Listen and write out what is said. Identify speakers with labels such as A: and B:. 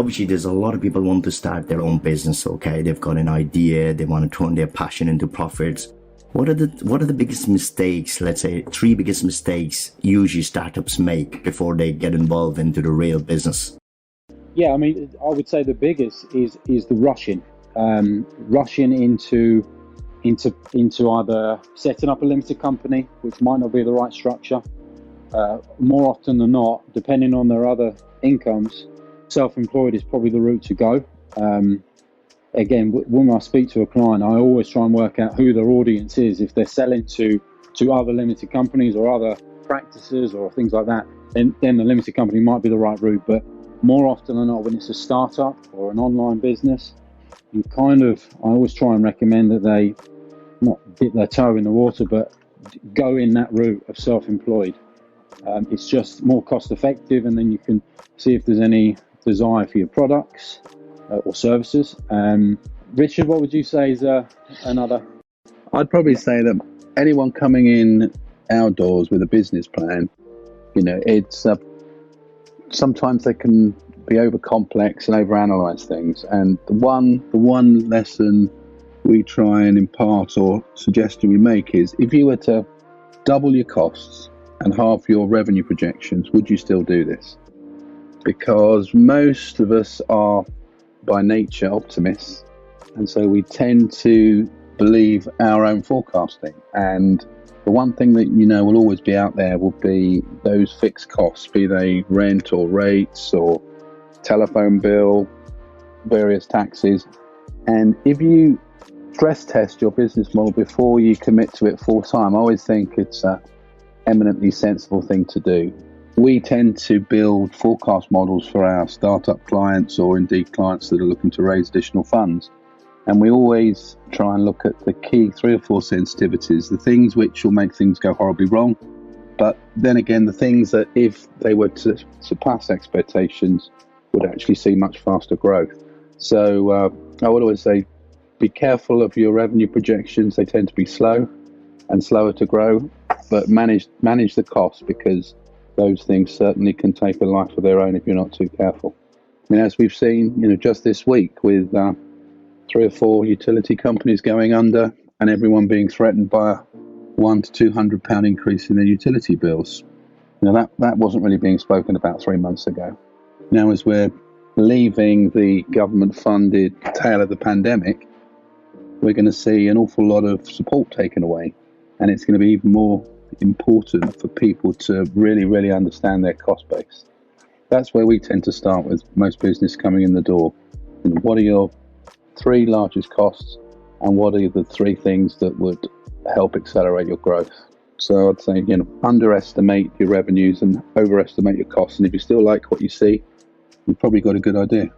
A: obviously there's a lot of people want to start their own business. Okay, they've got an idea, they want to turn their passion into profits. What are the biggest mistakes, let's say 3 biggest mistakes usually startups make before they get involved into the real business?
B: Yeah, I mean, I would say the biggest is the rushing into either setting up a limited company, which might not be the right structure. More often than not, depending on their other incomes, self-employed is probably the route to go. Again, when I speak to a client, I always try and work out who their audience is. If they're selling to other limited companies or other practices or things like that, then the limited company might be the right route. But more often than not, when it's a startup or an online business, I always try and recommend that they not dip their toe in the water, but go in that route of self-employed. It's just more cost effective, and then you can see if there's any desire for your products or services. Richard, what would you say is another?
C: I'd probably say that anyone coming in outdoors with a business plan, it's sometimes they can be over complex and overanalyze things. And the one lesson we try and impart or suggestion we make is, if you were to double your costs and halve your revenue projections, would you still do this? Because most of us are by nature optimists, and so we tend to believe our own forecasting. And the one thing that will always be out there will be those fixed costs, be they rent or rates or telephone bill, various taxes. And if you stress test your business model before you commit to it full time, I always think it's a eminently sensible thing to do. We tend to build forecast models for our startup clients, or indeed clients that are looking to raise additional funds. And we always try and look at the key 3 or 4 sensitivities, the things which will make things go horribly wrong. But then again, the things that if they were to surpass expectations would actually see much faster growth. So I would always say, be careful of your revenue projections. They tend to be slow and slower to grow, but manage the costs, because those things certainly can take a life of their own if you're not too careful. I mean, as we've seen, just this week with 3 or 4 utility companies going under and everyone being threatened by a £100 to £200 increase in their utility bills. That wasn't really being spoken about 3 months ago. Now, as we're leaving the government-funded tail of the pandemic, we're going to see an awful lot of support taken away, and it's going to be even more important for people to really, really understand their cost base. That's where we tend to start with most business coming in the door. What are your 3 largest costs, and what are the 3 things that would help accelerate your growth? So I'd say, underestimate your revenues and overestimate your costs. And if you still like what you see, you've probably got a good idea.